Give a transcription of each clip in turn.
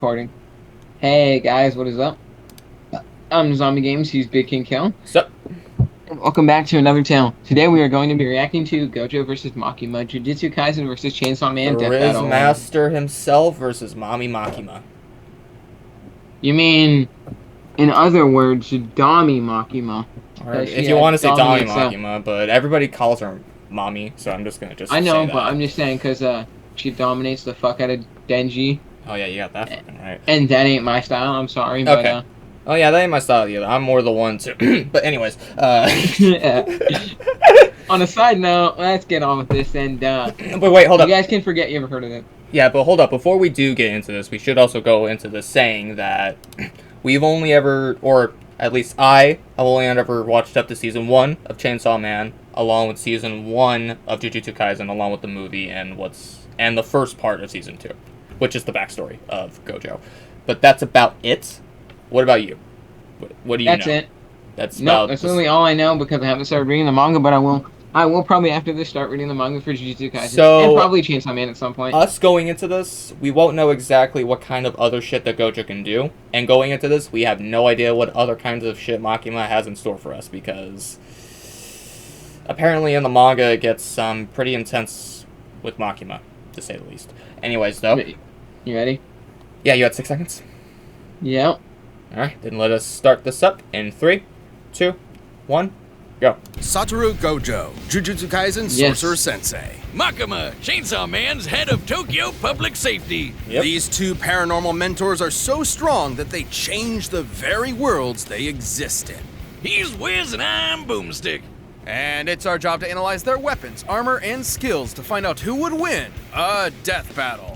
Recording. Hey guys, what is up? I'm Zombie Games, he's Big King Kill. Sup? Welcome back to another channel. Today we are going to be reacting to Gojo vs. Makima, Jujutsu Kaisen vs. Chainsaw The Man, Death Riz Battle. Master himself versus Ms.Makima. You mean, in other words, Dommy Makima. Or if you want to say Dommy Makima, but everybody calls her Mommy, so I'm just gonna I know, say that. but I'm just saying because she dominates the fuck out of Denji. Oh yeah, you got that fucking right. And that ain't my style, I'm sorry, Okay. but Oh yeah, that ain't my style either. I'm more the one to. But anyways, on a side note, let's get on with this and But wait, hold up. You guys can forget you ever heard of it. Yeah, but hold up. Before we do get into this, we should also go into the saying that we've only ever, or at least I have only ever watched up to season 1 of Chainsaw Man, along with season 1 of Jujutsu Kaisen, along with the movie and the first part of season 2, which is the backstory of Gojo. But that's about it. What about you? What do you know? That's it. That's that's literally all I know because I haven't started reading the manga, but I will probably after this start reading the manga for Jujutsu Kaisen. So, and probably Chainsaw Man at some point. Us going into this, we won't know exactly what kind of other shit that Gojo can do. And going into this, we have no idea what other kinds of shit Makima has in store for us because apparently in the manga it gets pretty intense with Makima, to say the least. Anyways, though. You ready? Yeah, you had 6 seconds? Yep. Alright, then let us start this up in 3, 2, 1, go. Satoru Gojo, Jujutsu Kaisen Sorcerer Sensei. Makima, Chainsaw Man's head of Tokyo Public Safety. Yep. These two paranormal mentors are so strong that they change the very worlds they exist in. He's Wiz and I'm Boomstick. And it's our job to analyze their weapons, armor, and skills to find out who would win a death battle.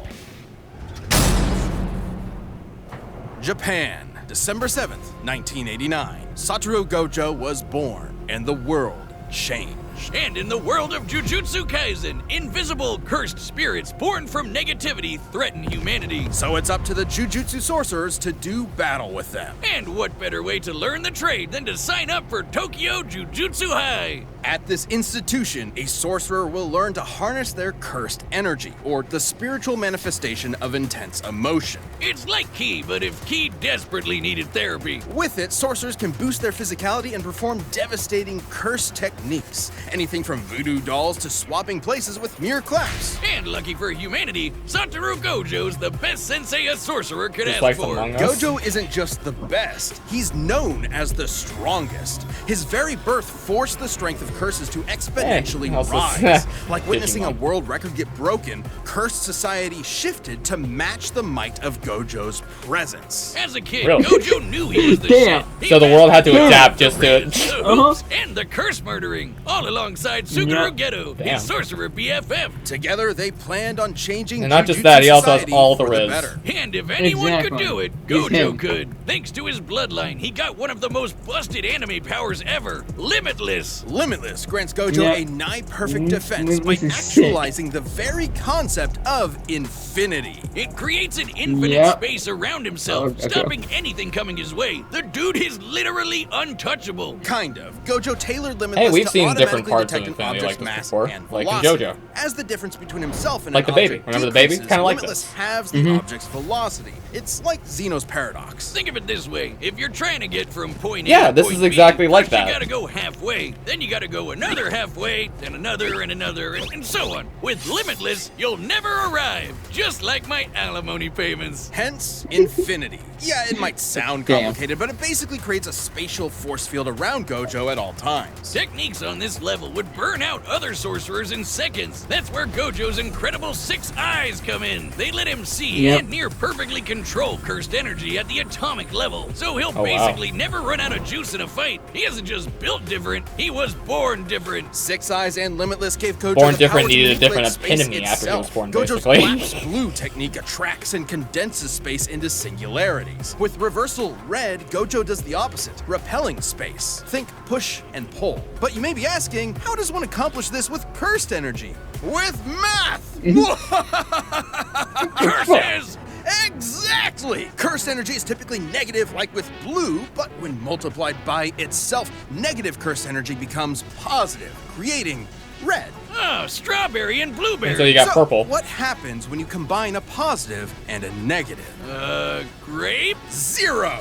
Japan, December 7th, 1989. Satoru Gojo was born, and the world changed. And in the world of Jujutsu Kaisen, invisible, cursed spirits born from negativity threaten humanity. So it's up to the Jujutsu sorcerers to do battle with them. And what better way to learn the trade than to sign up for Tokyo Jujutsu High? At this institution, a sorcerer will learn to harness their cursed energy, or the spiritual manifestation of intense emotion. It's like Ki, but if Ki desperately needed therapy. With it, sorcerers can boost their physicality and perform devastating curse techniques. Anything from voodoo dolls to swapping places with mere claps. And lucky for humanity, Satoru Gojo's the best sensei a sorcerer could Just ask like for. Among Us. Gojo isn't just the best, he's known as the strongest. His very birth forced the strength of curses to exponentially rise. Like witnessing a world record get broken, cursed society shifted to match the might of Gojo's presence. As a kid, Really? Gojo knew he was the Damn. shit. He So the world had to mastered adapt the just to- rage, the hoops, and the curse murdering, all alongside Suguru Geto, Damn. his sorcerer BFF. Together, they planned on changing And not just Jujutsu that, he also has society all the for Riz. better. And if anyone could Exactly. do it, He's Gojo him. could. Thanks to his bloodline, he got one of the most busted anime powers ever, Limitless. Limitless grants Gojo Yeah. a nigh-perfect defense by Limitless is sick. actualizing the very concept of infinity. It creates an infinite Yep. space around himself, Oh, okay. stopping anything coming his way. The dude is literally untouchable. Kind of. Gojo tailored Limitless Hey, we've to seen different automatically parts detect in an the family object's like this mass before, and like in velocity. JoJo. As the difference between himself and Like an the baby. object Remember the baby? decreases, Kinda like Limitless this. halves the object's velocity. It's like Zeno's paradox. Think of it this way: if you're trying to get from point A Yeah, to this point is B, exactly like first that. You gotta go halfway, then you gotta go another halfway, then another and another, and so on. With Limitless, you'll never arrive, just like my alimony payments. Hence, infinity. Yeah, it might sound Damn. complicated, but it basically creates a spatial force field around Gojo at all times. Techniques on this level would burn out other sorcerers in seconds. That's where Gojo's incredible 6 eyes come in. They let him see Yep. and near perfectly control cursed energy at the atomic level. So he'll Oh, wow. basically never run out of juice in a fight. He isn't just built different, he was born different. Six Eyes and Limitless gave Gojo Born the different power to needed a manipulate different space epitome after he was itself. born, Gojo's basically. Lapis Blue technique attracts and condenses space into singularities. With Reversal Red, Gojo does the opposite, repelling space. Think push and pull. But you may be asking, how does one accomplish this with cursed energy? With math! Curses! Exactly! Cursed energy is typically negative like with blue, but when multiplied by itself, negative cursed energy becomes positive, creating red. Oh, strawberry and blueberry. And so you got purple. What happens when you combine a positive and a negative? Grape? 0.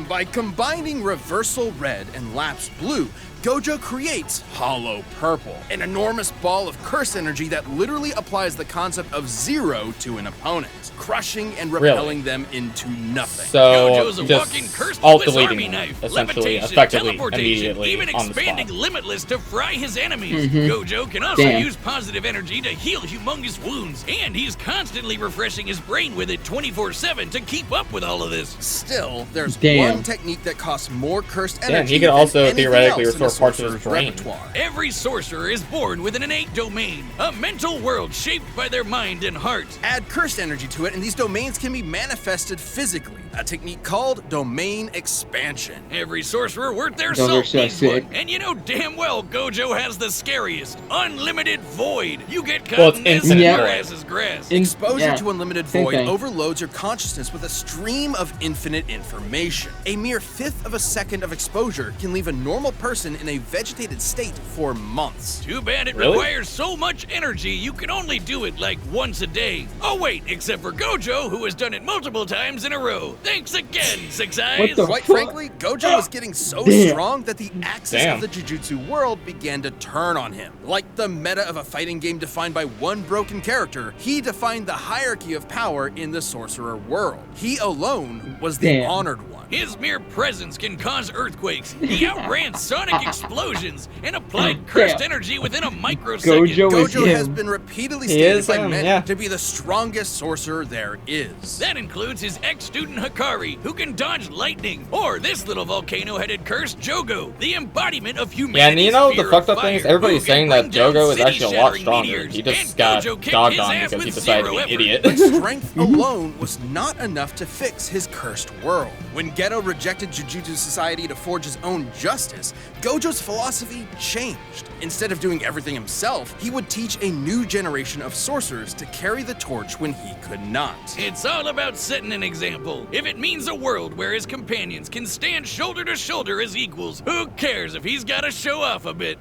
By combining reversal red and lapse blue, Gojo creates hollow purple, an enormous ball of curse energy that literally applies the concept of 0 to an opponent, crushing and repelling them into nothing. So Gojo's a just walking cursed alt army deleting knife, essentially, levitation, effectively, teleportation, immediately even on the expanding spot. limitless to fry his enemies. Gojo can also Damn. use positive energy to heal humongous wounds, and he's constantly refreshing his brain with it 24/7 to keep up with all of this. Still, there's Damn. one technique that costs more cursed Damn, energy he could than also anything theoretically else in a restore parts of his sorcerer's brain. repertoire. Every sorcerer is born with an innate domain, a mental world shaped by their mind and heart. Add cursed energy to it, and these domains can be manifested physically, a technique called domain expansion. Every sorcerer worth their Those are salt so needs sick. one, and you know damn well Gojo has the scariest, unlimited void. You get caught Well, it's in this infinite and your void. ass is grass. Exposure Yeah, to unlimited same void thing. overloads your consciousness with a stream of infinite information. A mere fifth of a second of exposure can leave a normal person in a vegetated state for months. Too bad it Really? requires so much energy you can only do it like once a day. Oh wait, except for Gojo, who has done it multiple times in a row. Thanks again, Six Eyes. What the Quite fuck? frankly, Gojo was getting so Damn. strong that the axis Damn. of the Jujutsu world began to turn on him. Like the meta of a fighting game defined by one broken character, he defined the hierarchy of power in the sorcerer world. He alone was the Damn. honored one. His mere presence can cause earthquakes. He outran sonic explosions and applied cursed Damn. energy within a microsecond. Gojo is Gojo has him. been repeatedly He stated is by him, many yeah. to be the strongest sorcerer there is. That includes his ex-student Hikari, who can dodge lightning, or this little volcano-headed cursed Jogo, the embodiment of humanity. Yeah, and you know the fucked up thing is everybody's saying that Jogo is actually a lot stronger. He just got dogged on because he decided to be an idiot. But strength alone was not enough to fix his cursed world. When Geto rejected Jujutsu Society to forge his own justice, Gojo's philosophy changed. Instead of doing everything himself, he would teach a new generation of sorcerers to carry the torch when he could not. It's all about setting an example. If it means a world where his companions can stand shoulder to shoulder as equals, who cares if he's got to show off a bit?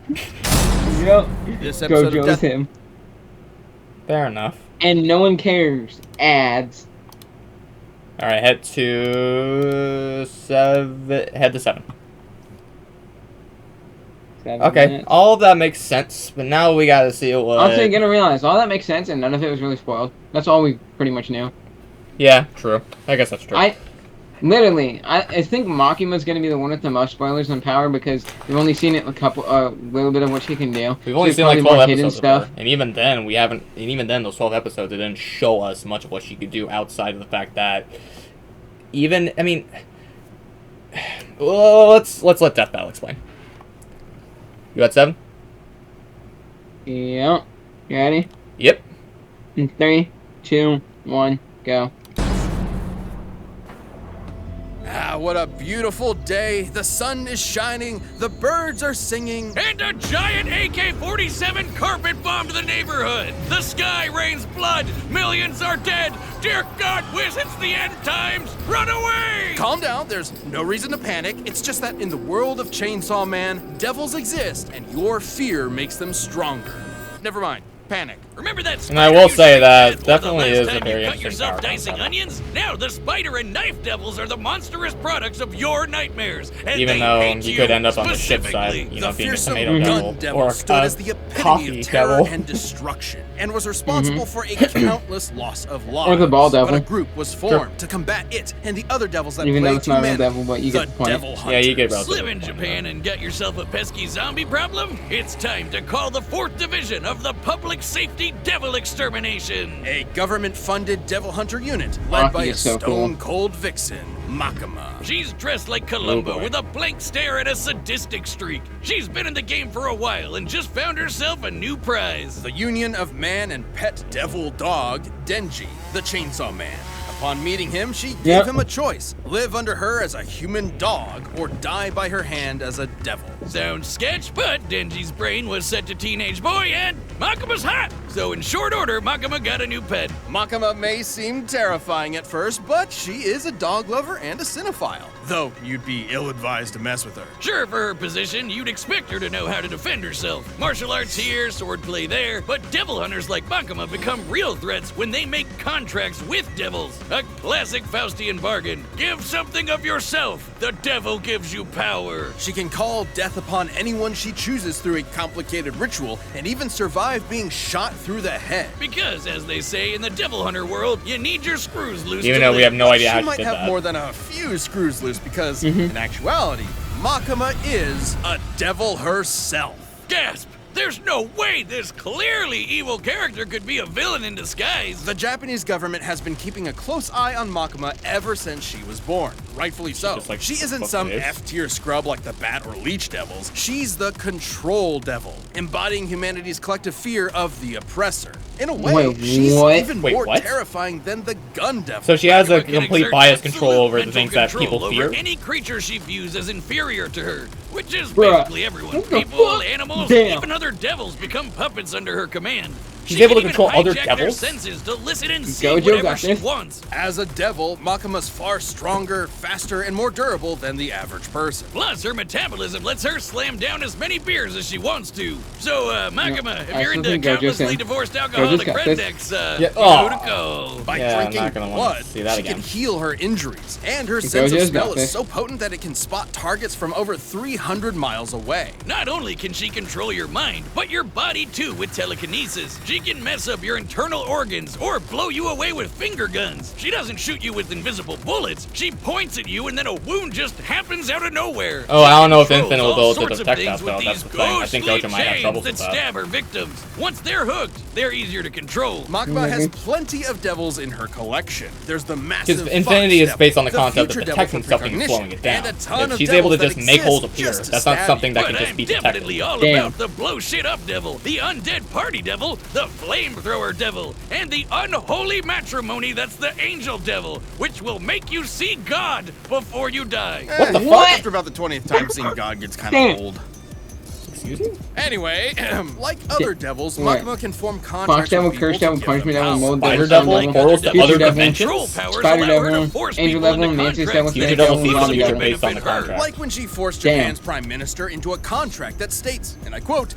Yep. This episode of Gojo is Death him. Fair enough. And no one cares. Ads. All right, head to 7. Head to 7. 7 Okay, minutes. all of that makes sense, but now we gotta see what. Also, you're gonna realize all that makes sense, and none of it was really spoiled. That's all we pretty much knew. Yeah, true. I guess that's true. I think Makima's gonna be the one with the most spoilers on Power because we've only seen it a little bit of what she can do. We've only There's seen like probably 12 more hidden episodes of her, and even then we haven't. And even then, those 12 episodes it didn't show us much of what she could do outside of the fact that even. I mean, well, let's let Death Battle explain. You at 7? Yep. You ready? Yep. In 3, 2, 1, go. Ah, what a beautiful day. The sun is shining, the birds are singing. And a giant AK-47 carpet bombed the neighborhood. The sky rains blood. Millions are dead. Dear God, wish it's the end times. Run away! Calm down, there's no reason to panic. It's just that in the world of Chainsaw Man, devils exist, and your fear makes them stronger. Never mind, panic. Remember that And I spider will you say shaped that with the definitely last is a time very you cut interesting yourself power dicing concept. onions? Now the spider and knife devils are the monstrous products of your nightmares. And Even they though hate you could end up on the ship specifically. side, you The know, being a fearsome tomato gun devil devil or stood as the a epitome coffee of terror devil. and destruction, and was responsible for a countless loss of lives. Or the ball devil. But a group was formed to combat it and the other devils that Even though plagued it's not a real humanity. devil, but you the get the point. devil Yeah, you get hunters. about Live in Japan and get yourself a pesky zombie problem? It's time to call the 4th Division of the Public Safety Devil Extermination. A government-funded devil hunter unit led by Maki a is so cool. stone-cold vixen, Makima. She's dressed like Columbo Oh, boy. with a blank stare and a sadistic streak. She's been in the game for a while and just found herself a new prize. The union of man and pet devil dog, Denji, the Chainsaw Man. Upon meeting him, she gave Yep. him a choice. Live under her as a human dog or die by her hand as a devil. Sounds sketch, but Denji's brain was set to teenage boy and Makima's hot. So in short order, Makima got a new pet. Makima may seem terrifying at first, but she is a dog lover and a cinephile. though you'd be ill-advised to mess with her. Sure, for her position, you'd expect her to know how to defend herself. Martial arts here, swordplay there, but devil hunters like Makima become real threats when they make contracts with devils. A classic Faustian bargain. Give something of yourself. The devil gives you power. She can call death upon anyone she chooses through a complicated ritual and even survive being shot through the head. Because, as they say in the devil hunter world, you need your screws loose. Even though we have no idea how She she might did have that. more than a few screws loose because, in actuality, Makima is a devil herself. Gasp! There's no way this clearly evil character could be a villain in disguise. The Japanese government has been keeping a close eye on Makima ever since she was born. Rightfully so. Just like She isn't fucking some is. F-tier scrub like the Bat or Leech devils. She's the Control Devil, embodying humanity's collective fear of the oppressor. In a way, Wait, she's what? even Wait, more what? terrifying than the Gun Devil. So she has a Makima can complete exert bias absolute control over the mental things that control people over fear. any creature she views as inferior to her, which is Bruh. basically everyone. What the People, fuck? animals, Damn. even other devils become puppets under her command. She's She able can to even control other hijack their devils? senses to listen and see Gojo whatever got she this. wants. As a devil, Makima's far stronger, faster, and more durable than the average person. Plus, her metabolism lets her slam down as many beers as she wants to. So, Makima, if I you're still into think Gojo's countlessly in. divorced alcoholic got this. rednecks, Yeah, you oh. to go. By Yeah, I'm drinking not gonna wanna blood, see that she again. can heal her injuries, and her sense of Gojo's smell got is this. so potent that it can spot targets from over 300 miles away. Not only can she control your mind, but your body too with telekinesis. She can mess up your internal organs or blow you away with finger guns. She doesn't shoot you with invisible bullets. She points at you and then a wound just happens out of nowhere. Oh, I don't know if Controls Infinite will all be able to sorts of detect things that, with though. these That's the thing. I think ghostly Gojo might have chains trouble that with that. stab her victims. Once they're hooked, they're easier to control. Makima has plenty of devils in her collection. There's the massive Because Infinity Fox is based on the Devil, concept of Future Devil detecting for something and precognition, slowing it down. and a ton If of she's able to devils just that make holes exist appear, just to that's not stab something you. that But can just I'm be definitely detected. all Damn. about the blow shit up devil, the undead party devil, the flamethrower devil, and the unholy matrimony that's the angel devil, which will make you see God before you die. What the What? After about the 20th time, seeing God gets kind Damn. of old. Excuse me? Anyway, like other devils, Right. Makima can form Fox contracts devil, with curse people devil, to give punishment them devil, power. mold Spider devil, devil, sun portals to devil, other future devil, dimensions? Control powers Spider allow her devil, to force angel people into devil, mantis contracts devil, that Future devil, devil don't sees the long future devil. based on the benefit her. contract. Like when she forced Damn. Japan's prime minister into a contract that states, and I quote,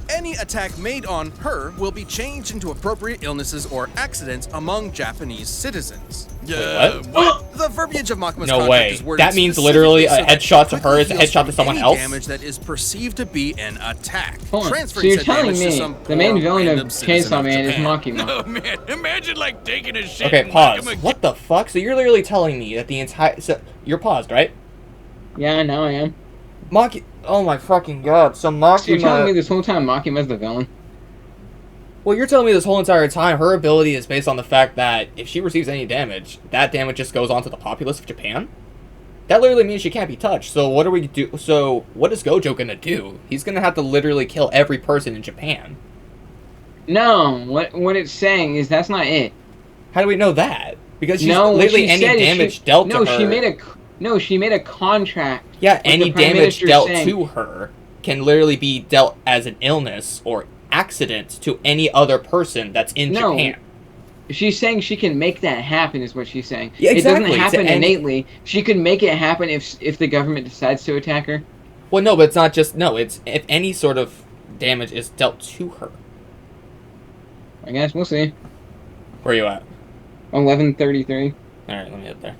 any attack made on her will be changed into appropriate illnesses or accidents among Japanese citizens. What? The verbiage of Makima's No contract way. is worded That means literally a specifically headshot to that her is a quickly headshot to heals someone any else? damage that is perceived to be an attack. Hold on. So Transferring you're said telling damage to me some the main poor villain of random citizen Chainsaw Man is Japan. Makima? Oh man, imagine like taking a shit. Okay, and pause. Makima What the fuck? So you're literally telling me that the entire... So you're paused, right? Yeah, now I am. Oh my fucking god. So So you're telling me Makima... this whole time Makima's the villain? Well, you're telling me this whole entire time her ability is based on the fact that if she receives any damage, that damage just goes on to the populace of Japan? That literally means she can't be touched. So what are we do? So what is Gojo gonna do? He's gonna have to literally kill every person in Japan. No, what it's saying is that's not it. How do we know that? Because she's No, what literally she any said is damage dealt to her. she made a contract. Yeah, with any the Prime damage Minister dealt saying- to her can literally be dealt as an illness or accident to any other person that's in No. Japan. She's saying she can make that happen, is what she's saying. Yeah, exactly. It doesn't happen To any- innately. She can make it happen if the government decides to attack her. Well, no, but it's not just... No, it's if any sort of damage is dealt to her. I guess we'll see. Where are you at? 11:33. Alright, let me hit there.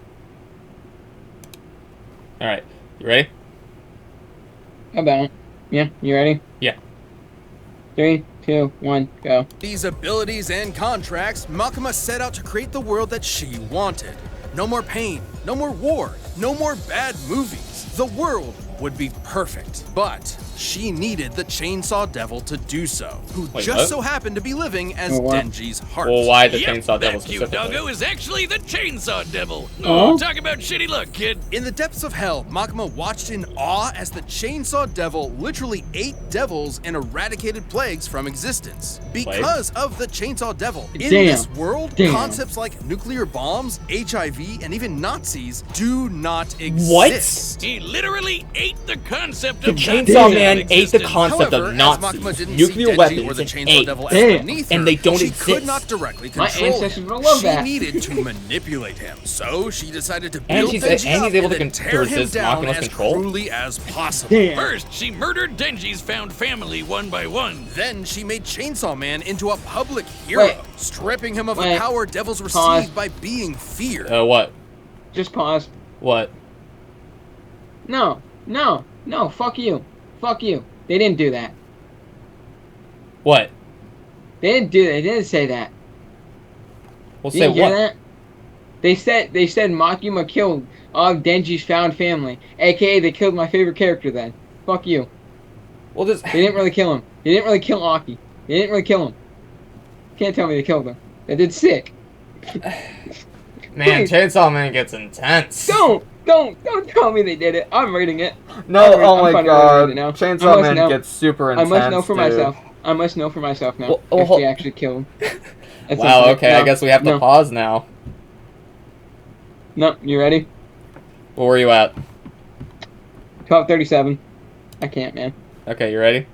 Alright, you ready? About. Yeah, you ready? Yeah. 3, 2, 1, go. These abilities and contracts, Makima set out to create the world that she wanted. No more pain, no more war, no more bad movies. The world would be perfect. But she needed the Chainsaw Devil to do so, who Wait, just what? so happened to be living as Oh, what? Denji's heart. Well, why the Yep, Chainsaw Devil that cute specifically? doggo is actually the Chainsaw Devil. Oh? Oh, talk about shitty luck, kid. In the depths of hell, Makima watched in awe as the Chainsaw Devil literally ate devils and eradicated plagues from existence. Because of the Chainsaw Devil. In Damn. this world, Damn. concepts like nuclear bombs, HIV, and even Nazis do not exist. What? He literally ate the concept The of Chainsaw Damn. Man man ate the non-existent. concept However, of as Nazis, Makima didn't nuclear see Denji weapons, or the and Chainsaw ate. Devil as Damn. beneath And her, they don't she exist. could not directly My control ancestors him. would love She that. needed to manipulate him, so she decided to And build she's- Denji and up he's able to then tear him resist down Makima's as control? cruelly as possible. Damn. First, she murdered Denji's found family one by one. Then she made Chainsaw Man into a public hero, Wait. stripping him of Wait. the power devils Pause. receive by being feared. What? Just pause. What? No, fuck you. Fuck you. They didn't do that. What? They didn't do that. They didn't say that. We'll Did say you hear what? that? They said Makima killed all of Denji's found family. AKA they killed my favorite character then. Fuck you. Well, this. They didn't really kill him. They didn't really kill Aki. They didn't really kill him. Can't tell me they killed him. They did sick. Man, Please. Chainsaw Man gets intense. Don't tell me they did it. I'm reading it. No, I'm oh my finding god. it now. I Chainsaw must Man know. gets super I intense. must know for dude. myself. I must know for myself now Well, if hold- they actually killed him. At some Wow, point. okay, No, I guess we have to no, pause now. No, you ready? Where were you at? 12:37. I can't, man. Okay, you ready?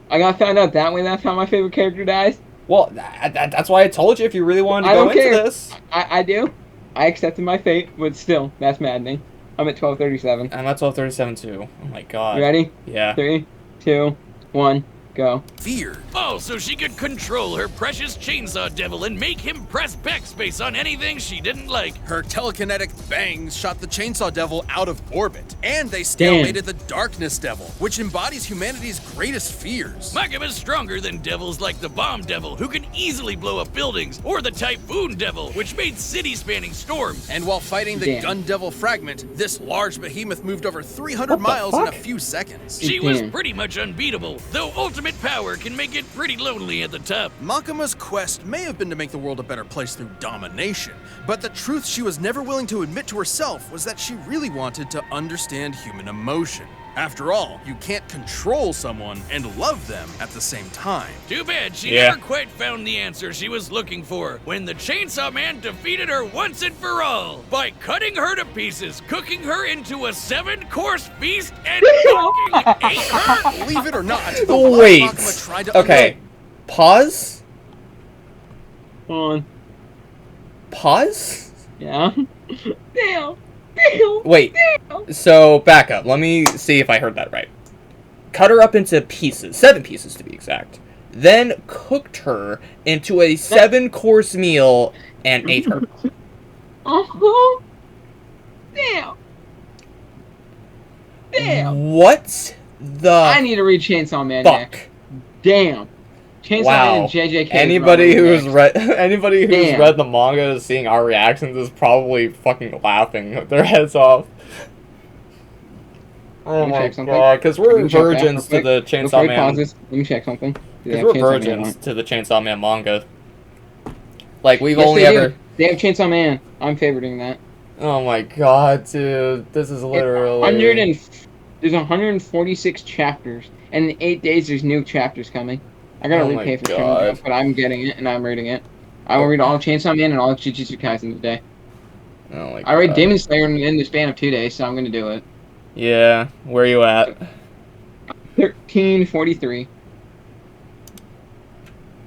I got found out that way. That's how my favorite character dies. Well, that's why I told you if you really wanted to I go don't into care. this. I do. I accepted my fate, but still, that's maddening. I'm at 12:37. I'm at 12:37 too. Oh my god. You ready? Yeah. 3, 2, 1, go. Feared. Oh, so she could control her precious chainsaw devil and make him press backspace on anything she didn't like. Her telekinetic bangs shot the Chainsaw Devil out of orbit, and they stalemated the Darkness Devil, which embodies humanity's greatest fears. Makima's stronger than devils like the Bomb Devil, who can easily blow up buildings, or the Typhoon Devil, which made city-spanning storms. And while fighting the Damn. Gun Devil fragment, this large behemoth moved over 300 What the miles in a fuck? few seconds. She was Damn. pretty much unbeatable, though ultimate power can make it pretty lonely at the top. Makima's quest may have been to make the world a better place through domination, but the truth she was never willing to admit to herself was that she really wanted to understand human emotion. After all, you can't control someone and love them at the same time. Too bad she Yeah. never quite found the answer she was looking for when the Chainsaw Man defeated her once and for all by cutting her to pieces, cooking her into a 7-course feast, and fucking ate her. Believe it or not, the Wait. blood Makima tried to Okay. Pause. Hold on. Pause. Yeah. Damn. Wait. So back up. Let me see if I heard that right. Cut her up into pieces, 7 pieces to be exact. Then cooked her into a 7-course meal and ate her. Uh-huh. Damn. Damn. What the I need to read Chainsaw Man next. fuck? Damn. Chainsaw Man Wow. and JJK. Anybody who's next. read Damn. read the manga is seeing our reactions is probably fucking laughing their heads off. Oh Let me my check something. god, because Let we're me check that virgins to real the quick. Chainsaw Before he Man. pauses, let me check something. Do they Because have we're Chainsaw Man virgins on? to the Chainsaw Man manga. Like we've Yes, only they do. ever. They have Chainsaw Man. I'm favoriting that. Oh my god, dude, this is literally. There's 146 chapters, and in 8 days there's new chapters coming. I gotta Oh my repay for God. Chainsaw, but I'm getting it and I'm reading it. I will read all of Chainsaw Man and all of Jujutsu Kaisen today. Oh my god. I read Demon Slayer in the span of 2 days, so I'm gonna do it. Yeah, where you at? 1343.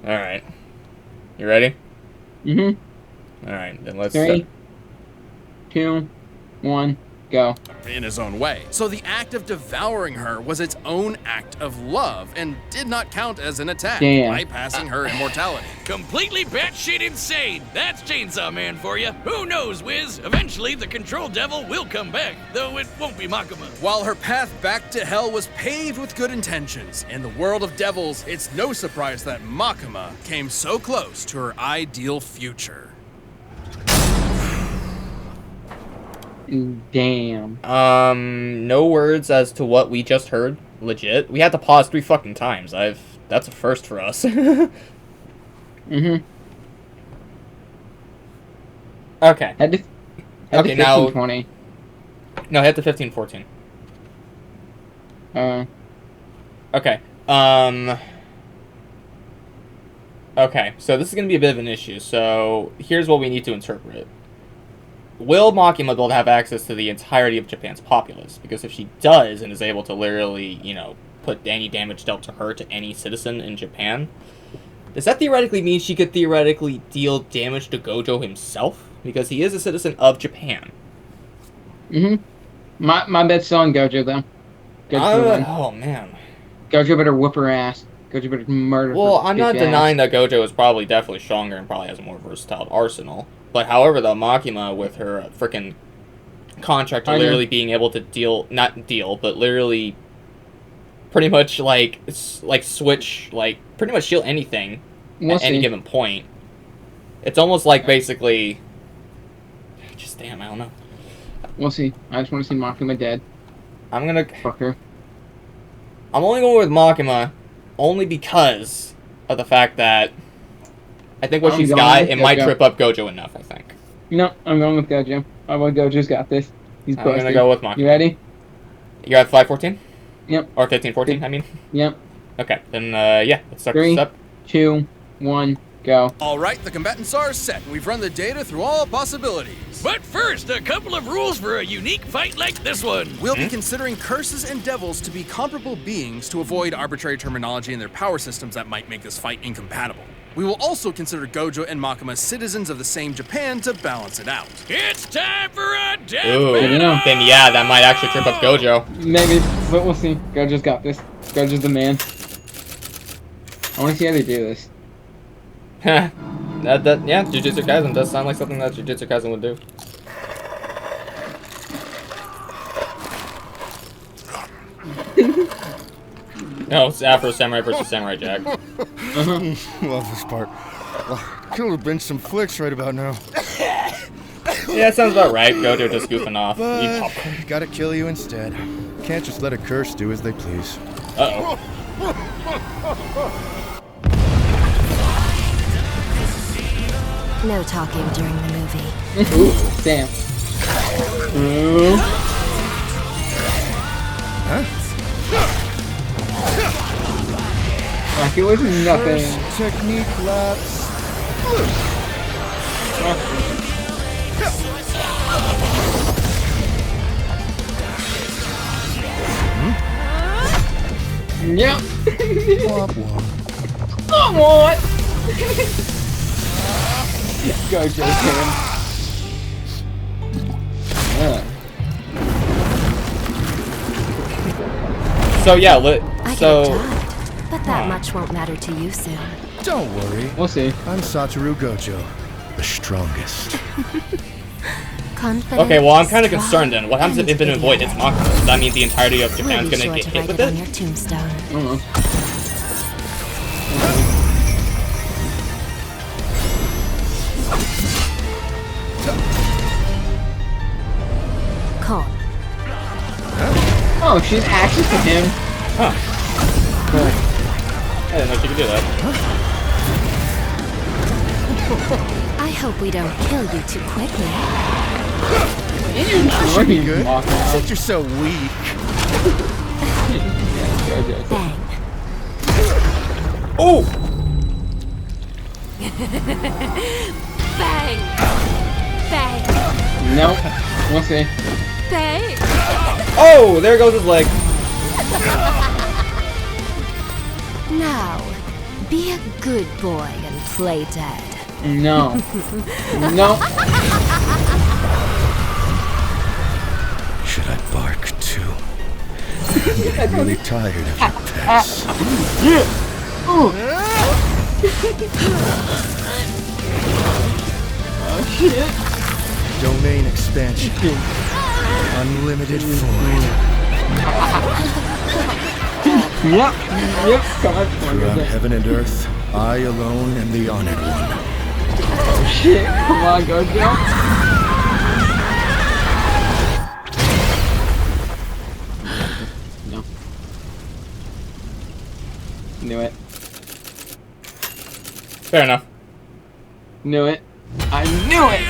All right, you ready? Mm-hmm. All right, then let's. 3, 2, 1, go. in his own way. So the act of devouring her was its own act of love and did not count as an attack, Damn. bypassing her immortality. Completely batshit insane. That's Chainsaw Man for you. Who knows, Wiz? Eventually, the Control Devil will come back, though it won't be Makima. While her path back to hell was paved with good intentions, in the world of devils, it's no surprise that Makima came so close to her ideal future. Damn. No words as to what we just heard. Legit, we had to pause 3 fucking times. That's a first for us. Mm-hmm. Okay. Head to Okay, now- 1520. No, head to 1514. Okay. Okay, so this is going to be a bit of an issue. So here's what we need to interpret. Will Makima be able to have access to the entirety of Japan's populace? Because if she does and is able to literally, put any damage dealt to her to any citizen in Japan. Does that theoretically mean she could theoretically deal damage to Gojo himself? Because he is a citizen of Japan. My bet's still on Gojo, though. Oh, man. Gojo better whoop her ass. Gojo better murder her. Well, I'm not denying that Gojo is probably definitely stronger and probably has a more versatile arsenal. But however, though, Makima, with her freaking contract to literally being able to but literally pretty much, like switch, like, pretty much shield anything at any given point. It's almost like, basically... Just, damn, I don't know. We'll see. I just want to see Makima dead. I'm gonna... Fuck her. I'm only going with Makima, only because of the fact that I think what she's got, it might trip up Gojo enough, I think. No, I'm going with Gojo. Gojo's got this. He's busted. I'm gonna go with Makima. You ready? You're at 5-14? Yep. Or 15-14, I mean? Yep. Okay, then, yeah, let's start this up. 3, 2, 1, go. All right, the combatants are set. We've run the data through all possibilities. But first, a couple of rules for a unique fight like this one. We'll be considering curses and devils to be comparable beings to avoid arbitrary terminology in their power systems that might make this fight incompatible. We will also consider Gojo and Makima citizens of the same Japan to balance it out. It's time for a death battle! Then yeah, that might actually trip up Gojo. Maybe, but we'll see. Gojo's got this. Gojo's the man. I want to see how they do this. Yeah, Jujutsu Kaisen does sound like something that Jujutsu Kaisen would do. No, it's Afro Samurai versus Samurai Jack. Love this part. Could have been some flicks right about now. Yeah, that sounds about right. Gojo just goofing off. But gotta kill you instead. Can't just let a curse do as they please. Uh-oh. No talking during the movie. Ooh, damn. Ooh. Huh? Like it was nothing. First technique lapse. Yep. Womp womp. Come on. Gojo him. So yeah, I get tired, but that much won't matter to you soon. Don't worry. We'll see. I'm Satoru Gojo, the strongest. Okay, well, I'm kind of concerned then. What happens if Infinite Void hits Makima? Does that mean the entirety of Japan's gonna get hit with it? On your tombstone. I don't know. Calm. Oh, she's access to him. Huh. I didn't know she could do that. I hope we don't kill you too quickly. Should be good. Since you're so weak. Bang. Oh! Bang! Bang! Nope. We'll see. Bang! Oh! There goes his leg. Now, be a good boy and play dead. No. No. Should I bark too? I'm getting really tired of your pets. Oh shit. Domain expansion. Unlimited void. Yep. Yep. Come on. Throughout heaven and earth, I alone am the honored one. Oh shit. Come on, Gojo. No. Knew it. Fair enough. Knew it. I knew it!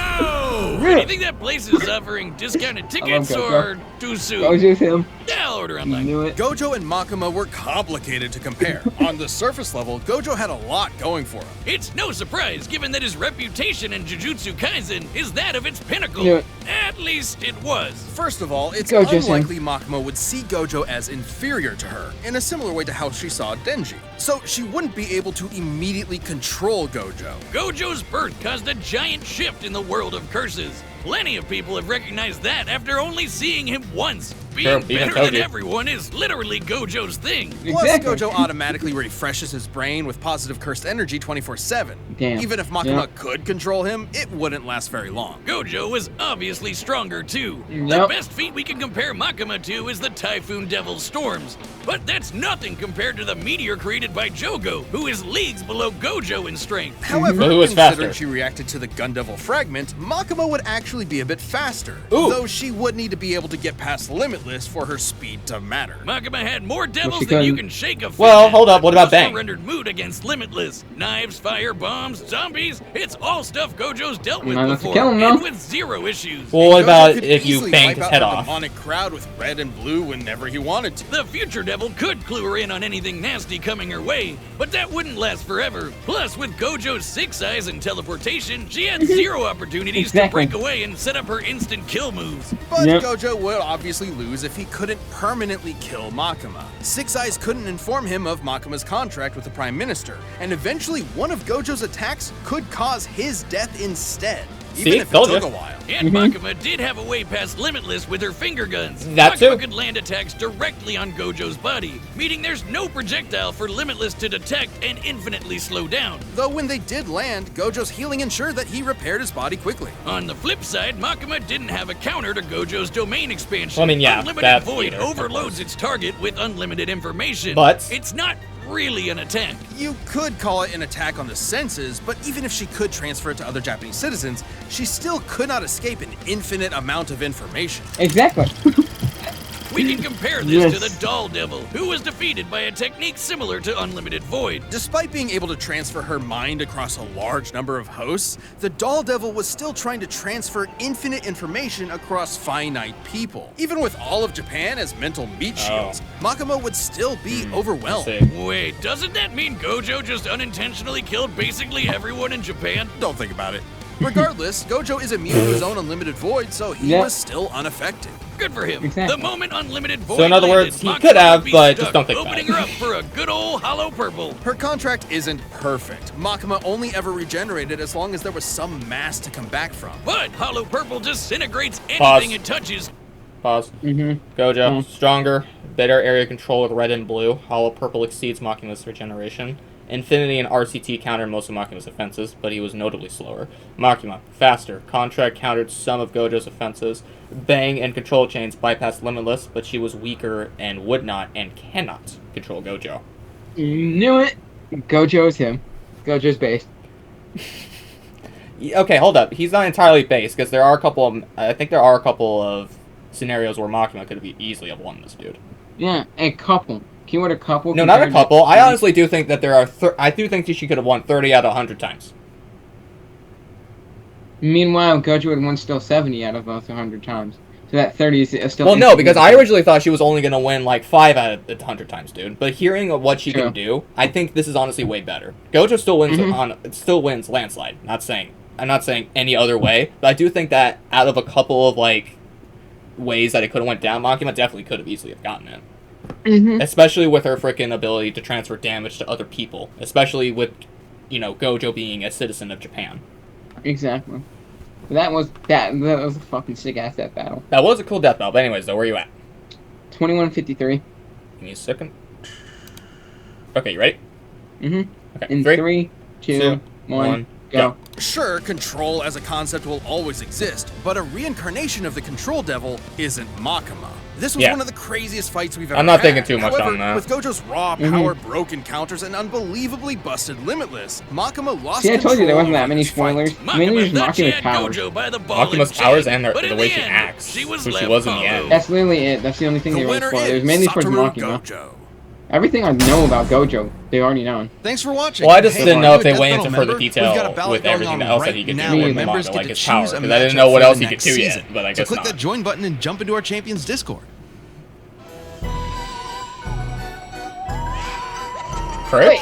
Do you think that place is offering discounted tickets or too soon? Gojo's him. I'll order I online. knew it. Gojo and Makima were complicated to compare. On the surface level, Gojo had a lot going for him. It's no surprise, given that his reputation in Jujutsu Kaisen is that of its pinnacle. Knew it. At least it was. First of all, it's Gojo's unlikely Makima would see Gojo as inferior to her, in a similar way to how she saw Denji. So she wouldn't be able to immediately control Gojo. Gojo's birth caused a giant shift in the world of curses. Plenty of people have recognized that after only seeing him once. Being better than everyone is literally Gojo's thing. Plus, Gojo automatically refreshes his brain with positive cursed energy 24/7. Even if Makima could control him, it wouldn't last very long. Gojo was obviously stronger too. The best feat we can compare Makima to is the Typhoon Devil's Storms. But that's nothing compared to the meteor created by Jogo, who is leagues below Gojo in strength. However, considering she reacted to the Gun Devil fragment, Makima would actually be a bit faster. Though she would need to be able to get past Limitless for her speed to matter. Makima had more devils than you can shake a fit. Well, hold up, what about Bang? Surrendered mood against Limitless. Knives, fire, bombs, zombies, it's all stuff Gojo's dealt with before, and with zero issues. Well, what about if you banged his head off? Demonic crowd with red and blue whenever he wanted to. The future devil could clue her in on anything nasty coming her way, but that wouldn't last forever. Plus, with Gojo's 6 eyes and teleportation, she had zero opportunities to break away and set up her instant kill moves. But Gojo would obviously lose if he couldn't permanently kill Makima. 6 Eyes couldn't inform him of Makima's contract with the Prime Minister, and eventually one of Gojo's attacks could cause his death instead. Even if it took a while. And Makima did have a way past Limitless with her finger guns. That Makima too. could land attacks directly on Gojo's body, meaning there's no projectile for Limitless to detect and infinitely slow down. Though when they did land, Gojo's healing ensured that he repaired his body quickly. On the flip side, Makima didn't have a counter to Gojo's domain expansion. Well, I mean, yeah, Unlimited Void overloads its target with unlimited information. But it's not really an attack. You could call it an attack on the senses, but even if she could transfer it to other Japanese citizens, she still could not escape an infinite amount of information. Exactly. We can compare this to the Doll Devil, who was defeated by a technique similar to Unlimited Void. Despite being able to transfer her mind across a large number of hosts, the Doll Devil was still trying to transfer infinite information across finite people. Even with all of Japan as mental meat shields, Makima would still be overwhelmed. Wait, doesn't that mean Gojo just unintentionally killed basically everyone in Japan? Don't think about it. Regardless, Gojo is immune to his own Unlimited Void, so he was still unaffected. Good for him. Exactly. The moment Unlimited Void So in other words, he could have, but just don't think about opening it. her up for a good old hollow purple. Her contract isn't perfect. Makima only ever regenerated as long as there was some mass to come back from. But hollow purple disintegrates anything it touches. Pause. Gojo, stronger, better area control with red and blue. Hollow purple exceeds Makima's regeneration. Infinity and RCT countered most of Makima's offenses, but he was notably slower. Makima, faster. Contract countered some of Gojo's offenses. Bang and control chains bypassed Limitless, but she was weaker and would not and cannot control Gojo. Knew it. Gojo's him. Gojo's based. Okay, hold up. He's not entirely based, because there are a couple of... I think there are a couple of scenarios where Makima could have easily have won this dude. Yeah, a couple. Keyword a couple. No, not a couple. I honestly do think that there are... I do think that she could have won 30 out of 100 times. Meanwhile, Gojo would have won still 70 out of those 100 times. So that 30 is still... Well, no, because I originally thought she was only going to win like 5 out of 100 times, dude. But hearing of what she can do, I think this is honestly way better. Gojo still wins still wins landslide. I'm not saying any other way, but I do think that out of a couple of like ways that it could have went down, Makima definitely could have easily have gotten it. Especially with her freaking ability to transfer damage to other people. Especially with, you know, Gojo being a citizen of Japan. Exactly. That was a fucking sick ass death battle. That was a cool death battle. But anyways, though, where are you at? 21:53. Give me a second. Okay, you ready? Okay. In 3, 3, 2, 1, go. Sure, control as a concept will always exist, but a reincarnation of the Control Devil isn't Makima. This was one of the craziest fights we've ever had. I'm not thinking too much on that. With Gojo's raw power, broken counters, and unbelievably busted Limitless, Makima lost See, I told you there wasn't that many control over spoilers. this fight. Mainly just thought she Makima's had powers. Gojo by the ball Makima's and powers chain, and but the in way the she end, acts, she was who she left was in the hollow. end. That's literally it. That's the only thing The they really winner spoiled. It was is mainly for Satoru Makima. Gojo. Everything I know about Gojo, they already known. Thanks for watching. Well, I just didn't know if they Death went Battle into further member, detail we've got a ballot with going everything on else right that he could now, do where in the members manga, get like to his choose power, a because I didn't matchup know what for else the he could next do season. yet, but I So guess click not. that join button and jump into our Champions Discord. Prick?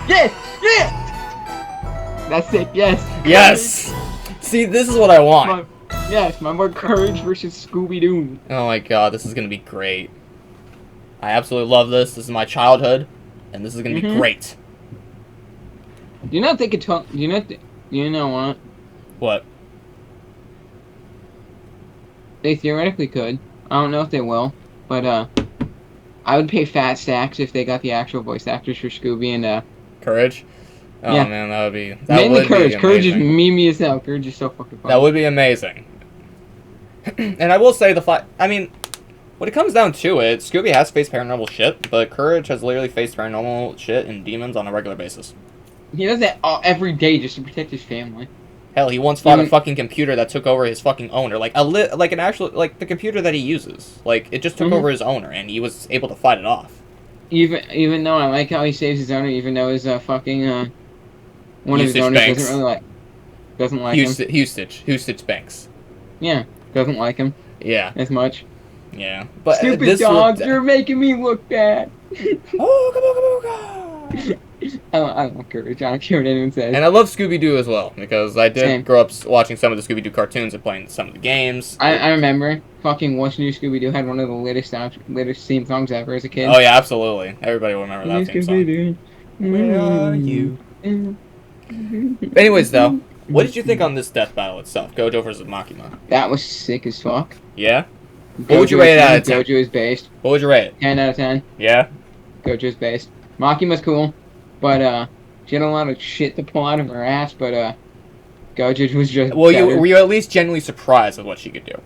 Yes! Yes! That's it, yes. Yes! See, this is what I want. Come Yes, my boy Courage versus Scooby-Doo. Oh my god, this is gonna be great. I absolutely love this. This is my childhood, and this is gonna be great. Do you not think it took? Do you know what? What? They theoretically could. I don't know if they will, but I would pay fat stacks if they got the actual voice actors for Scooby and Courage? Oh yeah. man, that would be Mainly Courage. Courage is amazing. memey as hell. Courage is so fucking funny. That would be amazing. And I will say I mean, when it comes down to it, Scooby has faced paranormal shit, but Courage has literally faced paranormal shit and demons on a regular basis. He does that every day just to protect his family. Hell, he once fought a fucking computer that took over his fucking owner, like an actual the computer that he uses, like it just took over his owner, and he was able to fight it off. Even though I like how he saves his owner, even though his fucking one of his owners doesn't like him. Hustich Banks. Yeah, doesn't like him. Yeah. As much. Yeah. But stupid dog, you're making me look bad. I don't want Courage. I don't care what anyone says. And I love Scooby-Doo as well, because I did grow up watching some of the Scooby-Doo cartoons and playing some of the games. I remember fucking What's New Scooby-Doo had one of the latest theme songs ever as a kid. Oh yeah, absolutely. Everybody will remember that theme song. Where are you? Anyways, though, what did you think on this death battle itself? Gojo versus Makima. That was sick as fuck. Yeah? What would you rate it out of 10? Gojo is based. What would you rate it? 10 out of 10. Yeah? Gojo is based. Makima's cool, but she had a lot of shit to pull out of her ass, but Gojo was just Well, were you at least genuinely surprised at what she could do?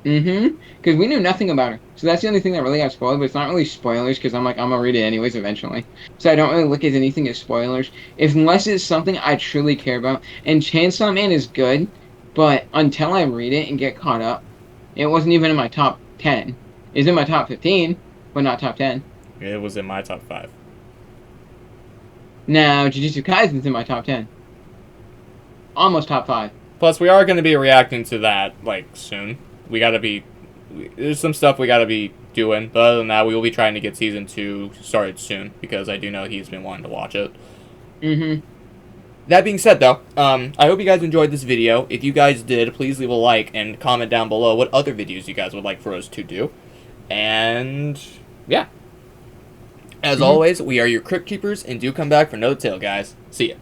Because we knew nothing about her. So that's the only thing that really got spoiled, but it's not really spoilers, because I'm gonna read it anyways eventually. So I don't really look at anything as spoilers, unless it's something I truly care about. And Chainsaw Man is good, but until I read it and get caught up, it wasn't even in my top 10. It's in my top 15, but not top 10. It was in my top 5. Now, Jujutsu Kaisen's in my top 10. Almost top 5. Plus, we are going to be reacting to that, like, soon. There's some stuff we gotta be doing, but other than that, we will be trying to get Season 2 started soon, because I do know he's been wanting to watch it. That being said, though, I hope you guys enjoyed this video. If you guys did, please leave a like and comment down below what other videos you guys would like for us to do. And, yeah. As always, we are your Crypt Keepers, and do come back for another tale, guys. See ya.